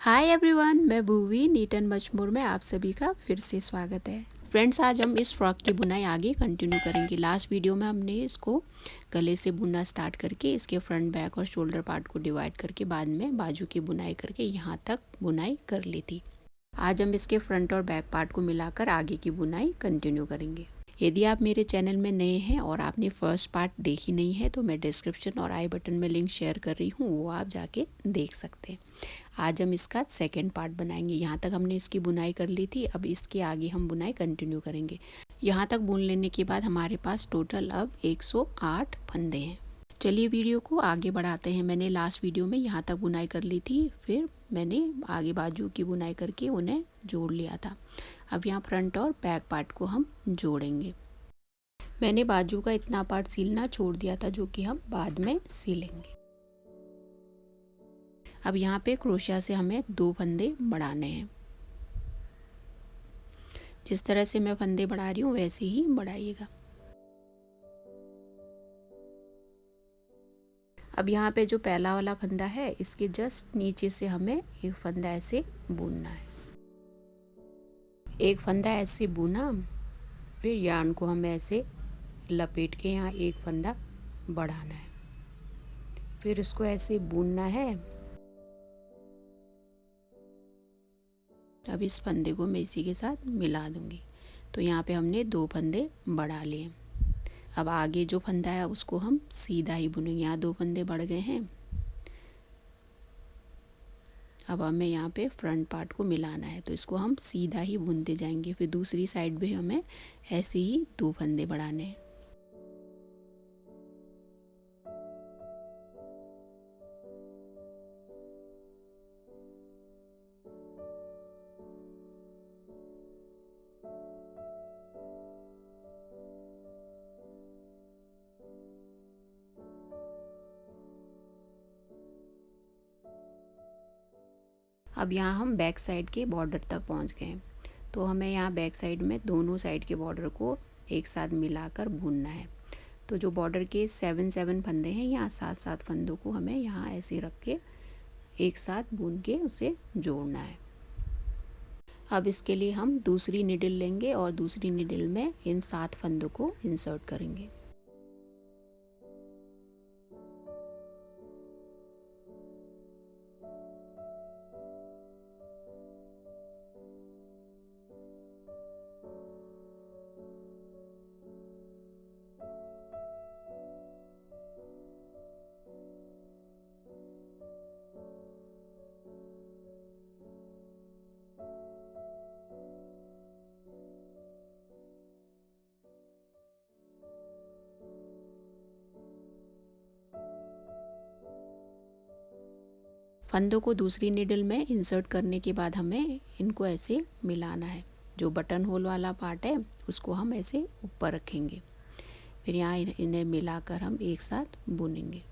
Hi everyone, मैं Bhuvi neat and much more में आप सभी का फिर से स्वागत है। फ्रेंड्स, आज हम इस फ्रॉक की बुनाई आगे कंटिन्यू करेंगे। लास्ट वीडियो में हमने इसको गले से बुनना स्टार्ट करके इसके फ्रंट बैक और शोल्डर पार्ट को डिवाइड करके बाद में बाजू की बुनाई करके यहाँ तक बुनाई कर ली थी। आज हम इसके फ्रंट और बैक पार्ट को मिलाकर आगे की बुनाई कंटिन्यू करेंगे। यदि आप मेरे चैनल में नए हैं और आपने फर्स्ट पार्ट देखी नहीं है तो मैं डिस्क्रिप्शन और आई बटन में लिंक शेयर कर रही हूँ, वो आप जाके देख सकते हैं। आज हम इसका सेकेंड पार्ट बनाएंगे। यहाँ तक हमने इसकी बुनाई कर ली थी, अब इसके आगे हम बुनाई कंटिन्यू करेंगे। यहाँ तक बुन लेने के बाद हमारे पास टोटल अब 108 फंदे हैं। चलिए वीडियो को आगे बढ़ाते हैं। मैंने लास्ट वीडियो में यहाँ तक बुनाई कर ली थी, फिर मैंने आगे बाजू की बुनाई करके उन्हें जोड़ लिया था। अब यहाँ फ्रंट और बैक पार्ट को हम जोड़ेंगे। मैंने बाजू का इतना पार्ट सिलना छोड़ दिया था जो कि हम बाद में सिलेंगे। अब यहाँ पे क्रोशिया से हमें 2 फंदे बढ़ाने हैं। जिस तरह से मैं फंदे बढ़ा रही हूँ वैसे ही बढ़ाइएगा। अब यहाँ पे जो पहला वाला फंदा है इसके जस्ट नीचे से हमें एक फंदा ऐसे बुनना है। एक फंदा ऐसे बुना, फिर यार्न को हमें ऐसे लपेट के यहाँ एक फंदा बढ़ाना है, फिर इसको ऐसे बुनना है। अब इस फंदे को मैं इसी के साथ मिला दूंगी। तो यहाँ पे हमने 2 फंदे बढ़ा लिए। अब आगे जो फंदा है उसको हम सीधा ही बुनेंगे। यहाँ 2 फंदे बढ़ गए हैं। अब हमें यहाँ पे फ्रंट पार्ट को मिलाना है, तो इसको हम सीधा ही बुनते जाएंगे। फिर दूसरी साइड भी हमें ऐसे ही 2 फंदे बढ़ाने हैं। अब यहाँ हम बैक साइड के बॉर्डर तक पहुँच गए हैं, तो हमें यहाँ बैक साइड में दोनों साइड के बॉर्डर को एक साथ मिलाकर बुनना है। तो जो बॉर्डर के 7 फंदे हैं, यहाँ 7 फंदों को हमें यहाँ ऐसे रख के एक साथ बुन के उसे जोड़ना है। अब इसके लिए हम दूसरी निडल लेंगे और दूसरी निडल में इन 7 फंदों को इंसर्ट करेंगे। फंदों को दूसरी निडल में इंसर्ट करने के बाद हमें इनको ऐसे मिलाना है। जो बटन होल वाला पार्ट है उसको हम ऐसे ऊपर रखेंगे, फिर यहाँ इन्हें मिलाकर हम एक साथ बुनेंगे।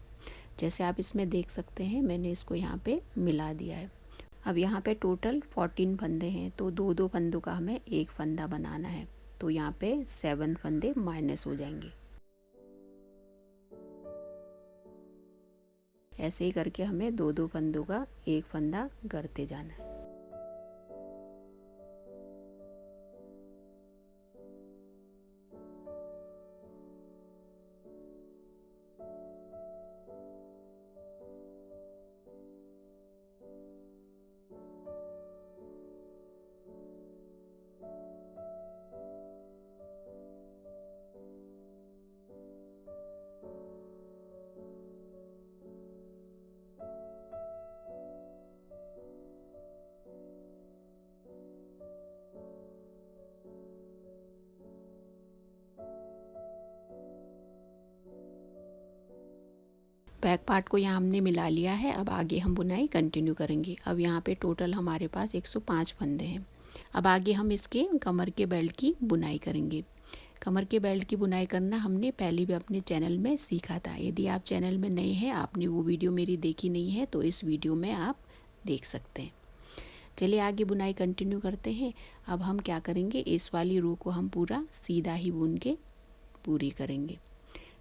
जैसे आप इसमें देख सकते हैं मैंने इसको यहाँ पे मिला दिया है। अब यहाँ पे टोटल 14 फंदे हैं, तो 2 फंदों का हमें एक फंदा बनाना है। तो यहाँ पे 7 फंदे माइनस हो जाएंगे। ऐसे ही करके हमें 2 फंदों का एक फंदा करते जाना है। बैक पार्ट को यहाँ हमने मिला लिया है। अब आगे हम बुनाई कंटिन्यू करेंगे। अब यहाँ पे टोटल हमारे पास 105 फंदे हैं। अब आगे हम इसके कमर के बेल्ट की बुनाई करेंगे। कमर के बेल्ट की बुनाई करना हमने पहले भी अपने चैनल में सीखा था। यदि आप चैनल में नए हैं, आपने वो वीडियो मेरी देखी नहीं है, तो इस वीडियो में आप देख सकते हैं। चलिए आगे बुनाई कंटिन्यू करते हैं। अब हम क्या करेंगे, इस वाली रो को हम पूरा सीधा ही बुन के पूरी करेंगे।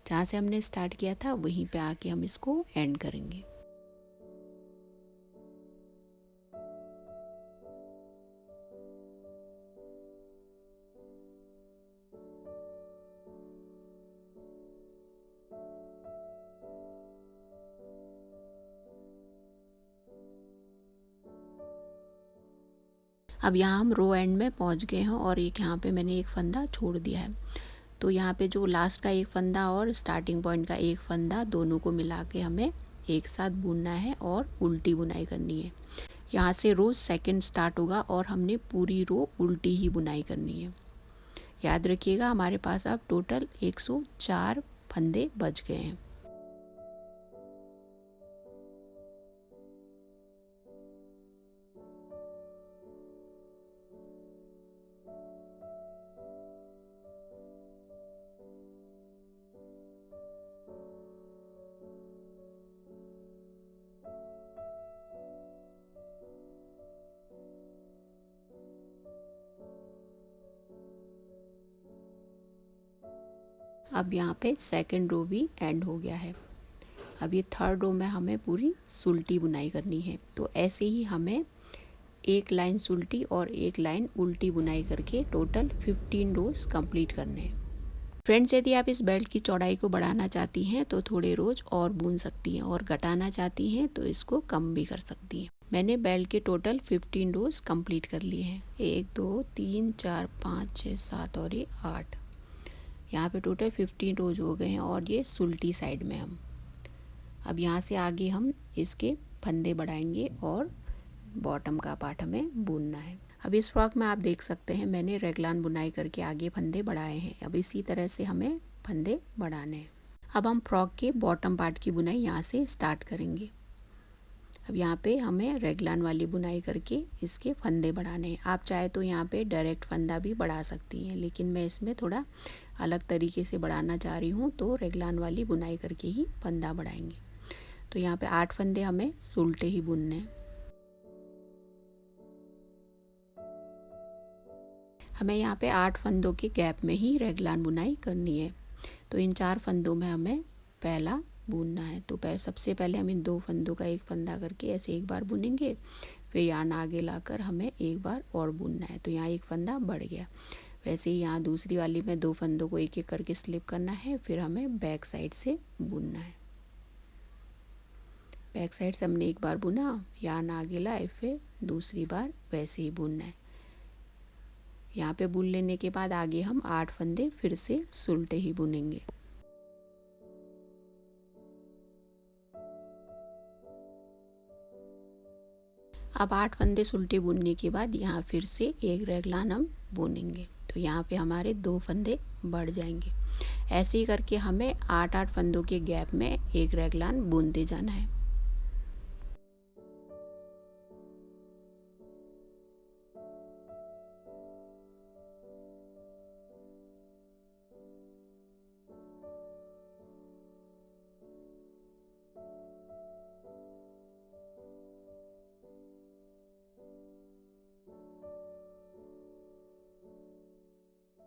जहाँ से हमने स्टार्ट किया था वहीं पे आके हम इसको एंड करेंगे। अब यहाँ हम रो एंड में पहुँच गए हैं और एक यहाँ पे मैंने एक फंदा छोड़ दिया है। तो यहाँ पे जो लास्ट का एक फंदा और स्टार्टिंग पॉइंट का एक फंदा दोनों को मिला के हमें एक साथ बुनना है और उल्टी बुनाई करनी है। यहाँ से रो सेकंड स्टार्ट होगा और हमने पूरी रो उल्टी ही बुनाई करनी है। याद रखिएगा हमारे पास अब टोटल 104 फंदे बच गए हैं। अब यहाँ पे सेकंड रो भी एंड हो गया है। अब ये थर्ड रो में हमें पूरी सुलटी बुनाई करनी है। तो ऐसे ही हमें एक लाइन सुलटी और एक लाइन उल्टी बुनाई करके टोटल 15 रोज कंप्लीट करने हैं। फ्रेंड्स, यदि आप इस बेल्ट की चौड़ाई को बढ़ाना चाहती हैं तो थोड़े रोज और बुन सकती हैं और घटाना चाहती हैं तो इसको कम भी कर सकती हैं। मैंने बेल्ट के टोटल 15 रोज कंप्लीट कर लिए हैं। 1 2 3 4 5 6 7 और ये 8। यहाँ पे टोटल 15 रोज हो गए हैं और ये सुलटी साइड में हम अब यहाँ से आगे हम इसके फंदे बढ़ाएंगे और बॉटम का पार्ट हमें बुनना है। अब इस फ्रॉक में आप देख सकते हैं मैंने रेगलान बुनाई करके आगे फंदे बढ़ाए हैं। अब इसी तरह से हमें फंदे बढ़ाने हैं। अब हम फ्रॉक के बॉटम पार्ट की बुनाई यहाँ से स्टार्ट करेंगे। अब यहाँ पे हमें रेगलान वाली बुनाई करके इसके फंदे बढ़ाने हैं। आप चाहे तो यहाँ पे डायरेक्ट फंदा भी बढ़ा सकती हैं, लेकिन मैं इसमें थोड़ा अलग तरीके से बढ़ाना चाह रही हूँ तो रेगलान वाली बुनाई करके ही फंदा बढ़ाएंगे। तो यहाँ पे 8 फंदे हमें सुलटे ही बुनने हैं। हमें यहाँ पे 8 फंदों के गैप में ही रेगलान बुनाई करनी है। तो इन 4 फंदों में हमें पहला बुनना है। तो सबसे पहले हम इन 2 फंदों का एक फंदा करके ऐसे एक बार बुनेंगे, फिर यार्न आगे लाकर हमें एक बार और बुनना है। तो यहाँ एक फंदा बढ़ गया। वैसे ही यहाँ दूसरी वाली में 2 फंदों को एक एक करके स्लिप करना है, फिर हमें बैक साइड से बुनना है। बैक साइड से हमने एक बार बुना, यार्न आगे लाए, फिर दूसरी बार वैसे ही बुनना है। यहाँ पे बुन लेने के बाद आगे हम 8 फंदे फिर से सुलटे ही बुनेंगे। अब 8 फंदे सुलटे बुनने के बाद यहाँ फिर से एक रेगलान हम बुनेंगे। तो यहाँ पे हमारे 2 फंदे बढ़ जाएंगे। ऐसे ही करके हमें 8-8 फंदों के गैप में एक रेगलान बुनते जाना है।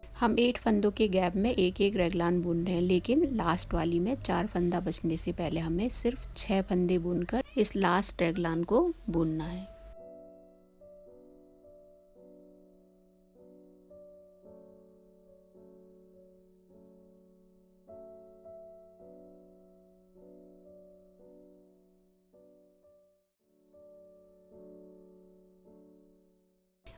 हम 8 फंदों के गैप में एक एक रेगलान बुन रहे हैं, लेकिन लास्ट वाली में 4 फंदा बचने से पहले हमें सिर्फ 6 फंदे बुनकर इस लास्ट रेगलान को बुनना है।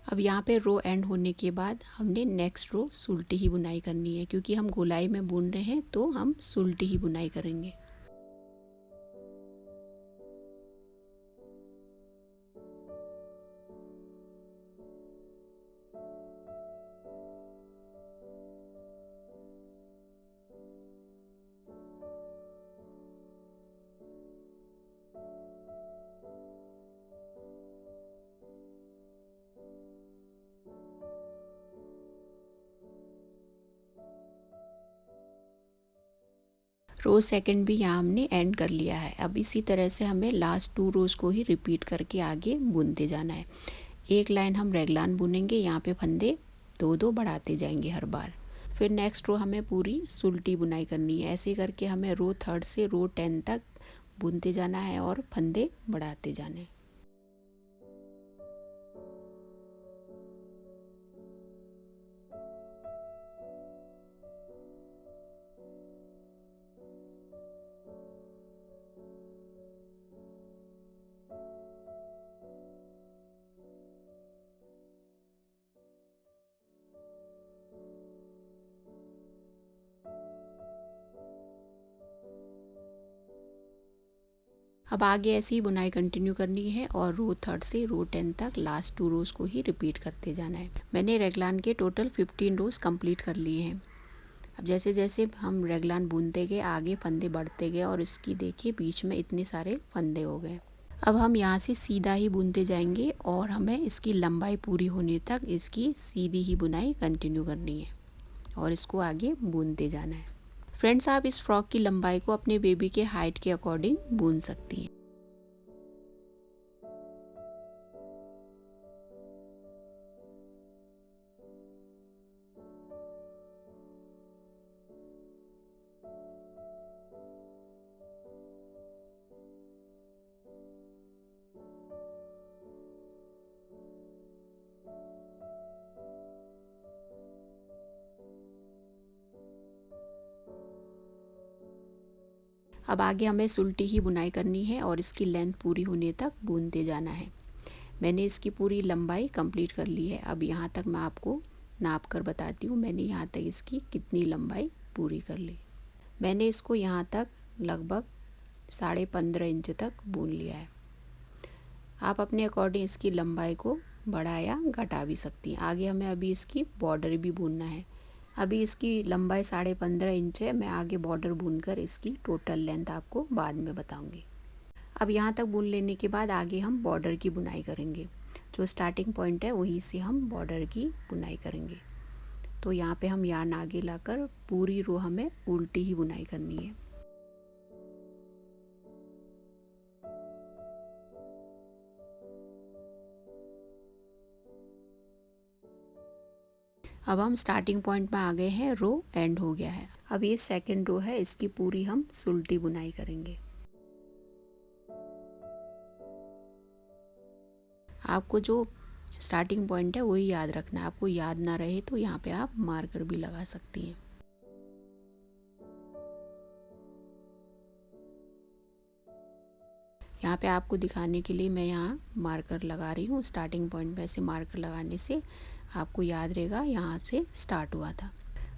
अब यहाँ पे रो एंड होने के बाद हमने नेक्स्ट रो सुलटी ही बुनाई करनी है, क्योंकि हम गोलाई में बुन रहे हैं तो हम सुलटी ही बुनाई करेंगे। रो सेकंड भी यहाँ हमने एंड कर लिया है। अब इसी तरह से हमें लास्ट 2 रोज़ को ही रिपीट करके आगे बुनते जाना है। एक लाइन हम रेगलान बुनेंगे, यहाँ पे फंदे 2-2 बढ़ाते जाएंगे हर बार। फिर नेक्स्ट रो हमें पूरी सुलटी बुनाई करनी है। ऐसे करके हमें रो 3 से रो 10 तक बुनते जाना है और फंदे बढ़ाते जाने हैं। अब आगे ऐसी ही बुनाई कंटिन्यू करनी है और रो 3 से रो 10 तक लास्ट 2 रोज़ को ही रिपीट करते जाना है। मैंने रेगलान के टोटल 15 रोज़ कंप्लीट कर लिए हैं। अब जैसे जैसे हम रेगलान बुनते गए आगे फंदे बढ़ते गए और इसकी देखिए बीच में इतने सारे फंदे हो गए। अब हम यहाँ से सीधा ही बुनते जाएंगे और हमें इसकी लंबाई पूरी होने तक इसकी सीधी ही बुनाई कंटिन्यू करनी है और इसको आगे बुनते जाना है। फ्रेंड्स, आप इस फ्रॉक की लंबाई को अपने बेबी के हाइट के अकॉर्डिंग बुन सकती हैं। अब आगे हमें सुल्टी ही बुनाई करनी है और इसकी लेंथ पूरी होने तक बुनते जाना है। मैंने इसकी पूरी लंबाई कंप्लीट कर ली है। अब यहाँ तक मैं आपको नाप कर बताती हूँ मैंने यहाँ तक इसकी कितनी लंबाई पूरी कर ली। मैंने इसको यहाँ तक लगभग 15.5 इंच तक बुन लिया है। आप अपने अकॉर्डिंग इसकी लंबाई को बढ़ा या घटा भी सकती हैं। आगे हमें अभी इसकी बॉर्डर भी बुनना है। अभी इसकी लंबाई 15.5 इंच है। मैं आगे बॉर्डर बुनकर इसकी टोटल लेंथ आपको बाद में बताऊंगी। अब यहाँ तक बुन लेने के बाद आगे हम बॉर्डर की बुनाई करेंगे। जो स्टार्टिंग पॉइंट है वहीं से हम बॉर्डर की बुनाई करेंगे। तो यहाँ पे हम यार्न आगे लाकर पूरी रो हमें उल्टी ही बुनाई करनी है। अब हम स्टार्टिंग पॉइंट में आ गए हैं, रो एंड हो गया है। अब ये सेकंड रो है, इसकी पूरी हम सुल्टी बुनाई करेंगे। आपको जो स्टार्टिंग पॉइंट है वही याद रखना है। आपको याद ना रहे तो यहाँ पे आप मार्कर भी लगा सकती हैं। यहाँ पे आपको दिखाने के लिए मैं यहाँ मार्कर लगा रही हूँ। स्टार्टिंग पॉइंट पे ऐसे मार्कर लगाने से आपको याद रहेगा यहाँ से स्टार्ट हुआ था।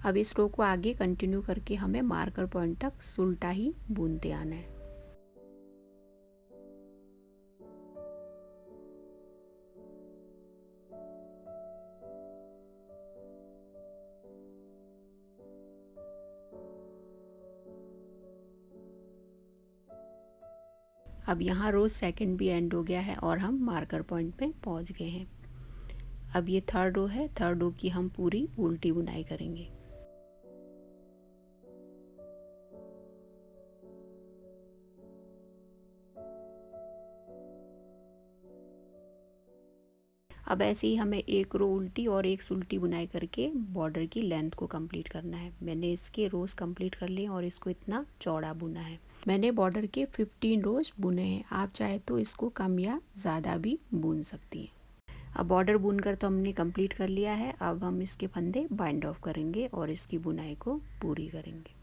अब इस रो को आगे कंटिन्यू करके हमें मार्कर पॉइंट तक सुल्टा ही बुनते आना है। अब यहाँ रो सेकंड भी एंड हो गया है और हम मार्कर पॉइंट पे पहुँच गए हैं। अब ये थर्ड रो है, थर्ड रो की हम पूरी उल्टी बुनाई करेंगे। अब ऐसे ही हमें एक रो उल्टी और एक सुल्टी बुनाई करके बॉर्डर की लेंथ को कंप्लीट करना है। मैंने इसके रोज कंप्लीट कर लिए और इसको इतना चौड़ा बुना है। मैंने बॉर्डर के 15 रोज बुने हैं। आप चाहे तो इसको कम या ज़्यादा भी बुन सकती हैं। अब बॉर्डर बुनकर तो हमने कंप्लीट कर लिया है। अब हम इसके फंदे बाइंड ऑफ करेंगे और इसकी बुनाई को पूरी करेंगे।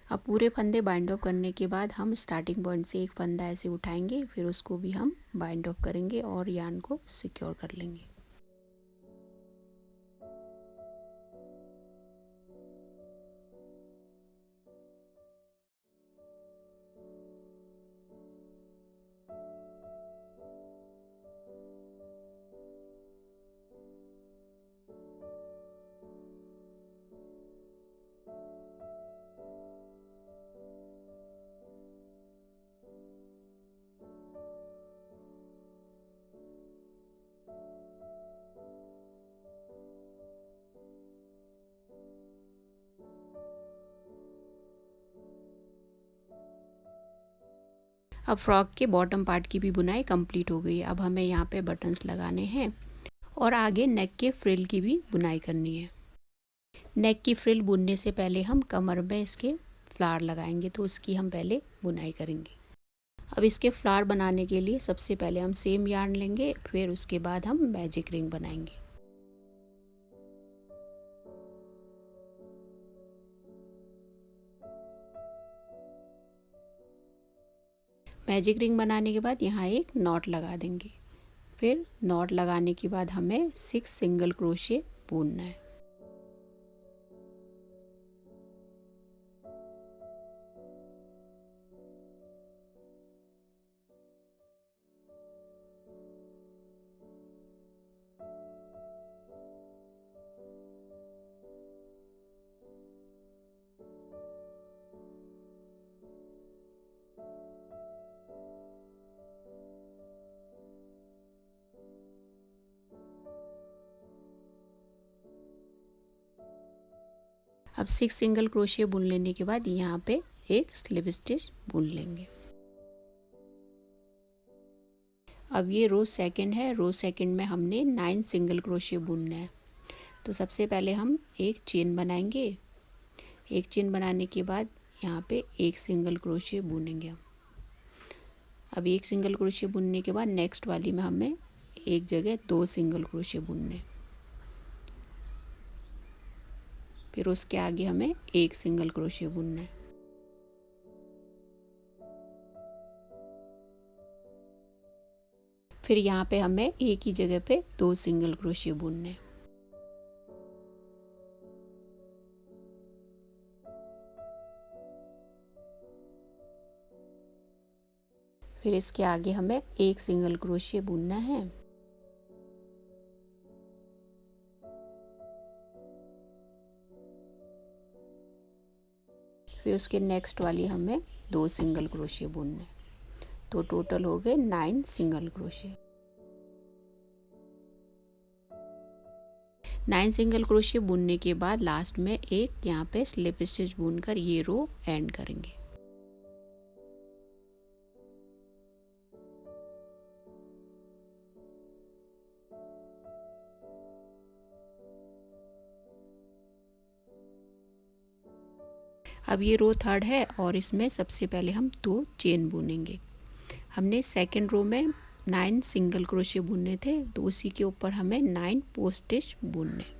अब पूरे फंदे बाइंड ऑफ करने के बाद हम स्टार्टिंग पॉइंट से एक फंदा ऐसे उठाएंगे, फिर उसको भी हम बाइंड ऑफ करेंगे और यार्न को सिक्योर कर लेंगे। अब फ्रॉक के बॉटम पार्ट की भी बुनाई कंप्लीट हो गई है। अब हमें यहाँ पे बटन्स लगाने हैं और आगे नेक के फ्रिल की भी बुनाई करनी है। नेक की फ्रिल बुनने से पहले हम कमर में इसके फ्लावर लगाएंगे, तो उसकी हम पहले बुनाई करेंगे। अब इसके फ्लावर बनाने के लिए सबसे पहले हम सेम यार्न लेंगे, फिर उसके बाद हम मैजिक रिंग बनाएंगे। मैजिक रिंग बनाने के बाद यहाँ एक नॉट लगा देंगे। फिर नॉट लगाने के बाद हमें 6 सिंगल क्रोशे बुनना है। अब 6 सिंगल क्रोशिया बुन लेने के बाद यहाँ पे एक स्लिप स्टिच बुन लेंगे। अब ये रो सेकंड है। रो सेकंड में हमने 9 सिंगल क्रोशिया बुनना है। तो सबसे पहले हम एक चेन बनाएंगे। एक चेन बनाने के बाद यहाँ पे एक सिंगल क्रोशिया बुनेंगे हम। अब एक सिंगल क्रोशिया बुनने के बाद नेक्स्ट वाली में हमें एक जगह 2 सिंगल क्रोशिया बुनने, फिर उसके आगे हमें एक सिंगल क्रोशिया बुनना है। फिर यहाँ पे हमें एक ही जगह पे 2 सिंगल क्रोशिया बुनने हैं। फिर इसके आगे हमें एक सिंगल क्रोशिया बुनना है। फिर उसके नेक्स्ट वाली हमें 2 सिंगल क्रोशिया बुनना है। तो टोटल हो गए 9 सिंगल क्रोशिया। 9 सिंगल क्रोशिया बुनने के बाद लास्ट में एक यहाँ पे स्लिप स्टिच बुनकर ये रो एंड करेंगे। अब ये रो थर्ड है और इसमें सबसे पहले हम 2 चेन बुनेंगे। हमने सेकेंड रो में 9 सिंगल क्रोशिया बुनने थे, तो उसी के ऊपर हमें 9 पोस्ट स्टिच बुनने।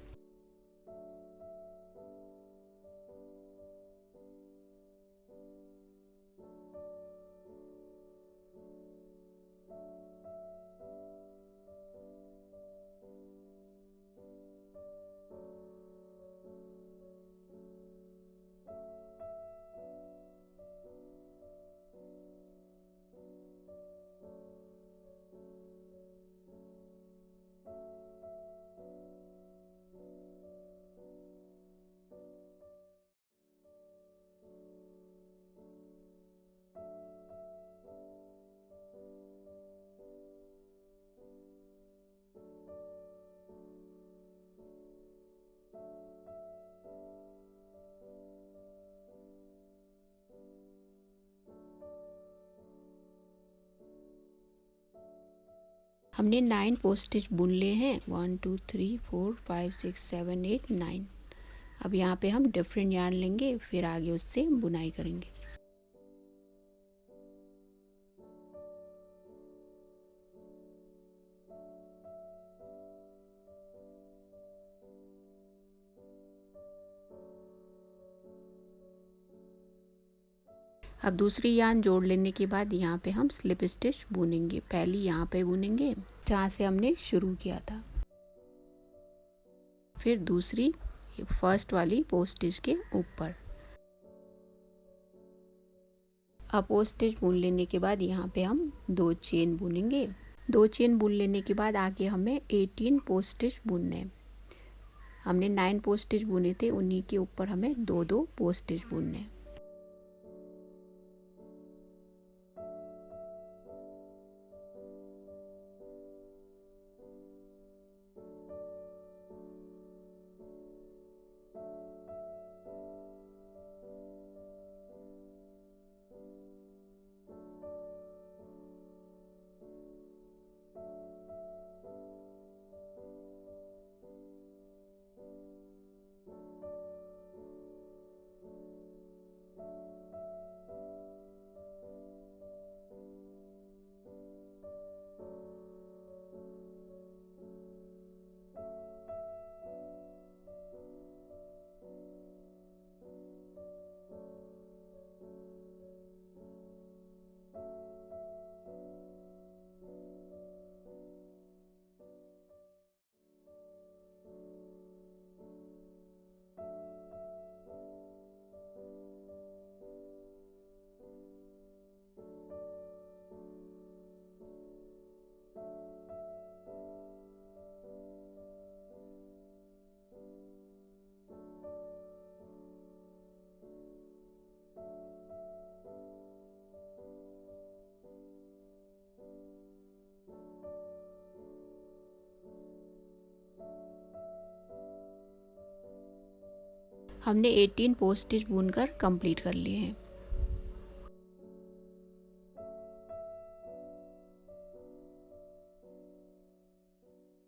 हमने 9 पोस्ट स्टिच बुन लिए हैं। 1 2 3 4 5 6 7 8 9। अब यहाँ पे हम डिफरेंट यार्न लेंगे, फिर आगे उससे बुनाई करेंगे। अब दूसरी यार्न जोड़ लेने के बाद यहाँ पे हम स्लिप स्टिच बुनेंगे। पहली यहाँ पे बुनेंगे जहाँ से हमने शुरू किया था, फिर दूसरी फर्स्ट वाली पोस्ट स्टिच के ऊपर। अब पोस्ट स्टिच बुन लेने के बाद यहाँ पे हम 2 चेन बुनेंगे। 2 चेन बुन लेने के बाद आगे हमें 18 पोस्ट स्टिच बुनने हैं। हमने 9 पोस्ट स्टिच बुने थे, उन्हीं के ऊपर हमें 2 पोस्ट स्टिच बुनने हैं। हमने 18 पोस्ट स्टिच बुनकर कंप्लीट कर लिए हैं।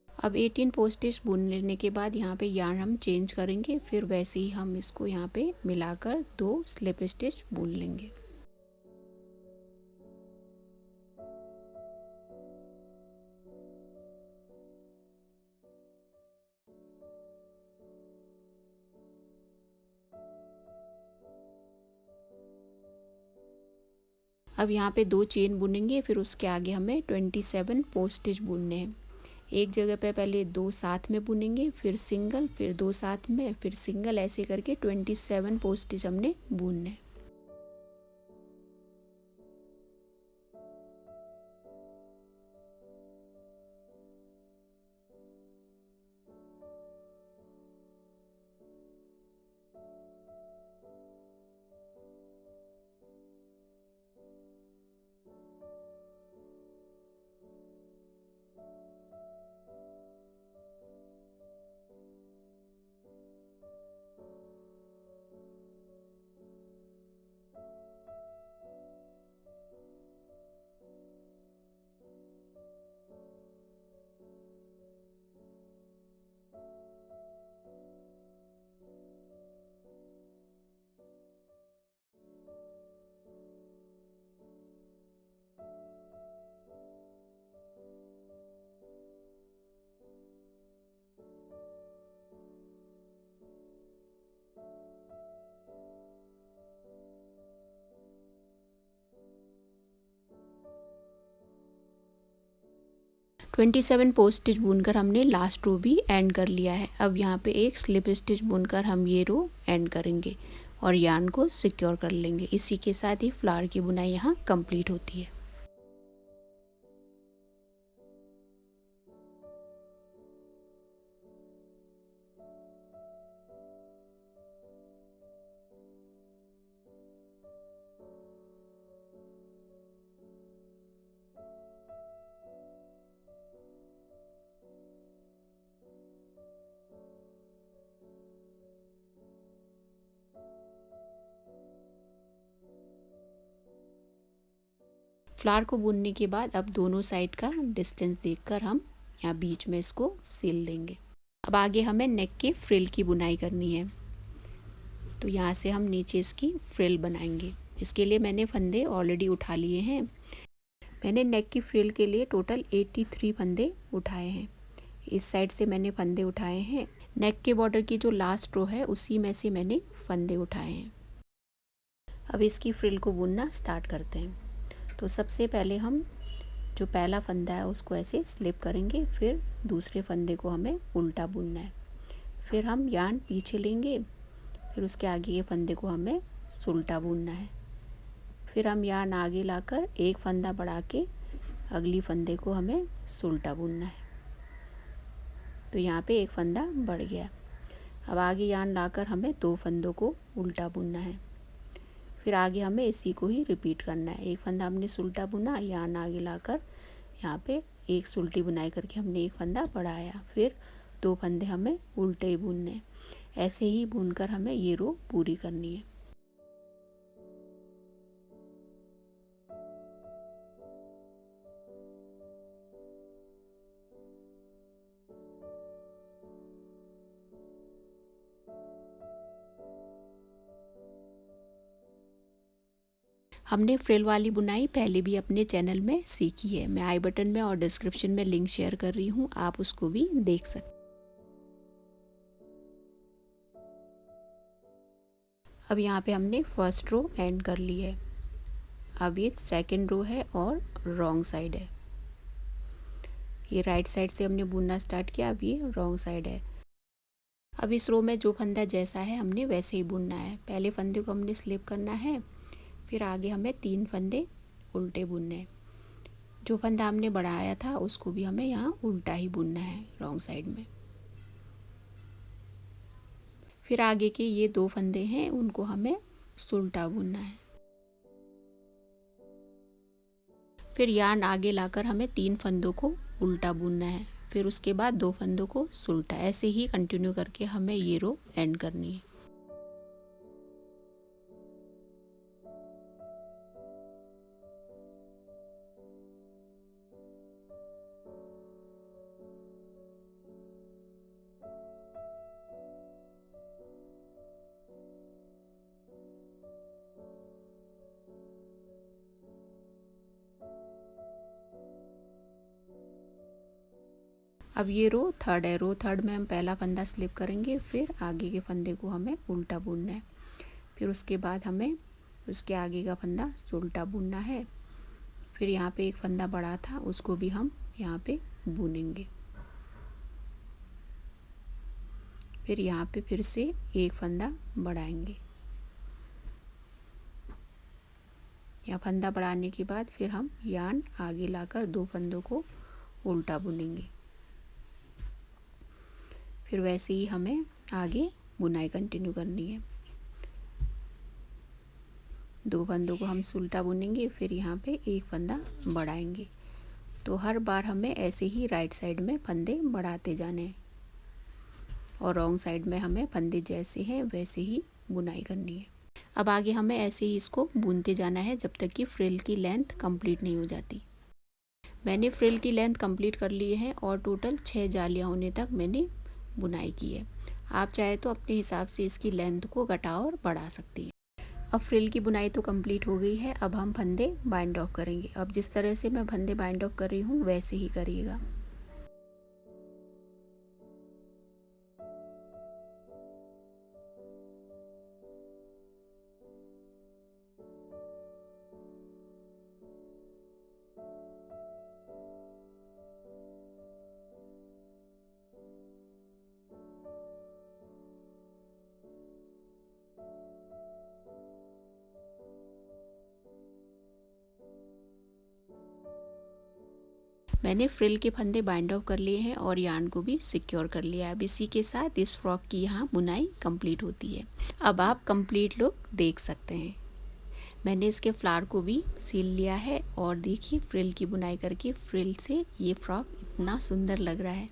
अब 18 पोस्ट स्टिच बुन लेने के बाद यहाँ पे यार्न हम चेंज करेंगे, फिर वैसे ही हम इसको यहाँ पे मिलाकर 2 स्लिप स्टिच बुन लेंगे। अब यहाँ पे 2 चेन बुनेंगे, फिर उसके आगे हमें 27 पोस्ट स्टिच बुनने हैं। एक जगह पे पहले 2 साथ में बुनेंगे, फिर सिंगल, फिर 2 साथ में, फिर सिंगल, ऐसे करके 27 पोस्ट स्टिच हमने बुनने हैं। ट्वेंटी 27 पोस्ट स्टिच बुनकर हमने लास्ट रो भी एंड कर लिया है। अब यहाँ पे एक स्लिप स्टिच बुनकर हम ये रो एंड करेंगे और यार्न को सिक्योर कर लेंगे। इसी के साथ ही फ्लावर की बुनाई यहाँ कंप्लीट होती है। फ्लावर को बुनने के बाद अब दोनों साइड का डिस्टेंस देखकर हम यहाँ बीच में इसको सिल देंगे। अब आगे हमें नेक के फ्रिल की बुनाई करनी है, तो यहाँ से हम नीचे इसकी फ्रिल बनाएंगे। इसके लिए मैंने फंदे ऑलरेडी उठा लिए हैं। मैंने नेक की फ्रिल के लिए टोटल 83 फंदे उठाए हैं। इस साइड से मैंने फंदे उठाए हैं। नेक के बॉर्डर की जो लास्ट रो है उसी में से मैंने फंदे उठाए हैं। अब इसकी फ्रिल को बुनना स्टार्ट करते हैं। तो सबसे पहले हम जो पहला फंदा है उसको ऐसे स्लिप करेंगे, फिर दूसरे फंदे को हमें उल्टा बुनना है। फिर हम यार्न पीछे लेंगे, फिर उसके आगे ये फंदे को हमें उल्टा बुनना है। फिर हम यार्न आगे लाकर एक फंदा बढ़ा के अगली फंदे को हमें उल्टा बुनना है। तो यहाँ पे एक फंदा बढ़ गया। अब आगे यार्न लाकर हमें 2 फंदों को उल्टा बुनना है। फिर आगे हमें इसी को ही रिपीट करना है। एक फंदा हमने उल्टा बुना, यार्न आगे लाकर यहाँ पे एक उल्टी बुनाई करके हमने एक फंदा बढ़ाया, फिर 2 फंदे हमें उल्टे ही बुनने। ऐसे ही बुनकर हमें ये रो पूरी करनी है। हमने फ्रिल वाली बुनाई पहले भी अपने चैनल में सीखी है। मैं आई बटन में और डिस्क्रिप्शन में लिंक शेयर कर रही हूँ, आप उसको भी देख सकते। अब यहाँ पे हमने फर्स्ट रो एंड कर ली है। अब ये सेकंड रो है और रॉन्ग साइड है। ये राइट साइड से हमने बुनना स्टार्ट किया, अब ये रॉन्ग साइड है। अब इस रो में जो फंदा जैसा है हमने वैसे ही बुनना है। पहले फंदे को हमने स्लिप करना है, फिर आगे हमें 3 फंदे उल्टे बुनने हैं। जो फंदा हमने बढ़ाया था उसको भी हमें यहाँ उल्टा ही बुनना है रॉन्ग साइड में। फिर आगे के ये 2 फंदे हैं उनको हमें उल्टा बुनना है। फिर यार्न आगे लाकर हमें 3 फंदों को उल्टा बुनना है, फिर उसके बाद 2 फंदों को उल्टा। ऐसे ही कंटिन्यू करके हमें ये रो एंड करनी है। अब ये रो थर्ड है, रो थर्ड में हम पहला फंदा स्लिप करेंगे, फिर आगे के फंदे को हमें उल्टा बुनना है, फिर उसके बाद हमें उसके आगे का फंदा उल्टा बुनना है, फिर यहाँ पे एक फंदा बड़ा था उसको भी हम यहाँ पे बुनेंगे, फिर यहाँ पे फिर से एक फंदा बढ़ाएंगे। या फंदा बढ़ाने के बाद फिर हम यार्न आगे लाकर दो फंदों को उल्टा बुनेंगे। फिर वैसे ही हमें आगे बुनाई कंटिन्यू करनी है। दो फंदों को हम उल्टा बुनेंगे, फिर यहाँ पे एक फंदा बढ़ाएंगे। तो हर बार हमें ऐसे ही राइट साइड में फंदे बढ़ाते जाने हैं और रॉन्ग साइड में हमें फंदे जैसे हैं वैसे ही बुनाई करनी है। अब आगे हमें ऐसे ही इसको बुनते जाना है जब तक कि फ्रिल की लेंथ कंप्लीट नहीं हो जाती। मैंने फ्रिल की लेंथ कंप्लीट कर ली है और टोटल 6 जालियाँ होने तक मैंने बुनाई की है। आप चाहे तो अपने हिसाब से इसकी लेंथ को घटा और बढ़ा सकती हैं। अब फ्रिल की बुनाई तो कंप्लीट हो गई है, अब हम फंदे बाइंड ऑफ करेंगे। अब जिस तरह से मैं फंदे बाइंड ऑफ कर रही हूँ वैसे ही करिएगा। मैंने फ्रिल के फंदे बाइंड ऑफ कर लिए हैं और यार्न को भी सिक्योर कर लिया है। अब इसी के साथ इस फ्रॉक की यहाँ बुनाई कंप्लीट होती है। अब आप कंप्लीट लुक देख सकते हैं। मैंने इसके फ्लावर को भी सील लिया है और देखिए फ्रिल की बुनाई करके फ्रिल से ये फ्रॉक इतना सुंदर लग रहा है।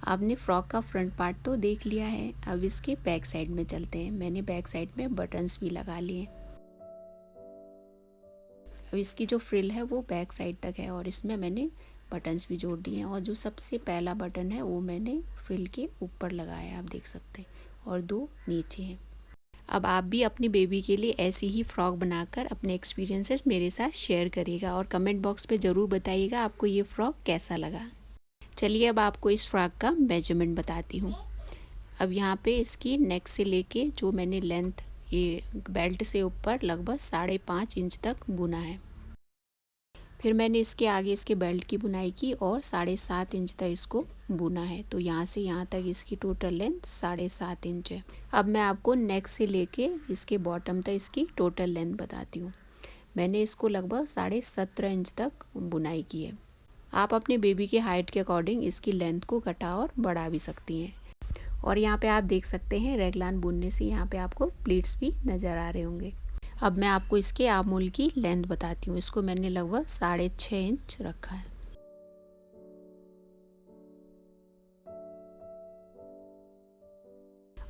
आपने फ्रॉक का फ्रंट पार्ट तो देख लिया है, अब इसके बैक साइड में चलते हैं। मैंने बैक साइड में बटन्स भी लगा लिए। अब इसकी जो फ्रिल है वो बैक साइड तक है और इसमें मैंने बटन्स भी जोड़ दिए हैं और जो सबसे पहला बटन है वो मैंने फ्रिल के ऊपर लगाया है, आप देख सकते हैं, और दो नीचे हैं। अब आप भी अपनी बेबी के लिए ऐसी ही फ्रॉक बनाकर अपने एक्सपीरियंसेस मेरे साथ शेयर करिएगा और कमेंट बॉक्स पे ज़रूर बताइएगा आपको ये फ्रॉक कैसा लगा। चलिए अब आपको इस फ्रॉक का मेजरमेंट बताती हूँ। अब यहाँ पे इसकी नेक से लेके जो मैंने लेंथ ये बेल्ट से ऊपर लगभग 5.5 इंच तक बुना है। फिर मैंने इसके आगे इसके बेल्ट की बुनाई की और 7.5 इंच तक इसको बुना है। तो यहाँ से यहाँ तक इसकी टोटल लेंथ 7.5 इंच है। अब मैं आपको नेक से लेके इसके बॉटम तक इसकी टोटल लेंथ बताती हूँ। मैंने इसको लगभग 17.5 इंच तक बुनाई की है। आप अपने बेबी के हाइट के अकॉर्डिंग इसकी लेंथ को घटा और बढ़ा भी सकती हैं। और यहाँ पे आप देख सकते हैं रेगलान बुनने से यहाँ पे आपको प्लीट्स भी नज़र आ रहे होंगे। अब मैं आपको इसके आर्महोल की लेंथ बताती हूँ। इसको मैंने लगभग 6.5 इंच रखा है।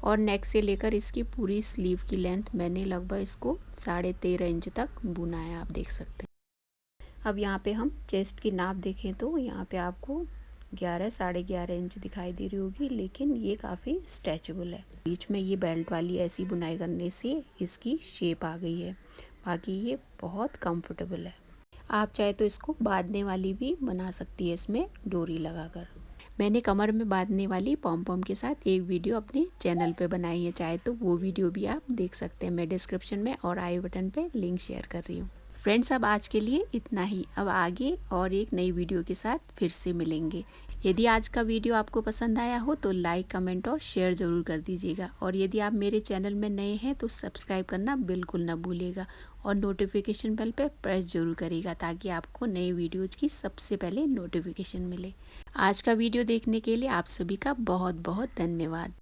और नेक से लेकर इसकी पूरी स्लीव की लेंथ मैंने लगभग इसको 13.5 इंच तक बुना है, आप देख सकते हैं। अब यहाँ पे हम चेस्ट की नाप देखें तो यहाँ पे आपको 11-11.5 इंच दिखाई दे रही होगी, लेकिन ये काफ़ी स्ट्रेचेबल है। बीच में ये बेल्ट वाली ऐसी बुनाई करने से इसकी शेप आ गई है। बाकी ये बहुत कंफर्टेबल है। आप चाहे तो इसको बांधने वाली भी बना सकती है इसमें डोरी लगाकर। मैंने कमर में बांधने वाली पॉम पॉम के साथ एक वीडियो अपने चैनल पे बनाई है, चाहे तो वो वीडियो भी आप देख सकते हैं। मैं डिस्क्रिप्शन में और आई बटन पे लिंक शेयर कर रही हूँ। फ्रेंड्स अब आज के लिए इतना ही। अब आगे और एक नई वीडियो के साथ फिर से मिलेंगे। यदि आज का वीडियो आपको पसंद आया हो तो लाइक, कमेंट और शेयर ज़रूर कर दीजिएगा। और यदि आप मेरे चैनल में नए हैं तो सब्सक्राइब करना बिल्कुल ना भूलिएगा और नोटिफिकेशन बेल पे प्रेस ज़रूर करिएगा ताकि आपको नए वीडियोज़ की सबसे पहले नोटिफिकेशन मिले। आज का वीडियो देखने के लिए आप सभी का बहुत बहुत धन्यवाद।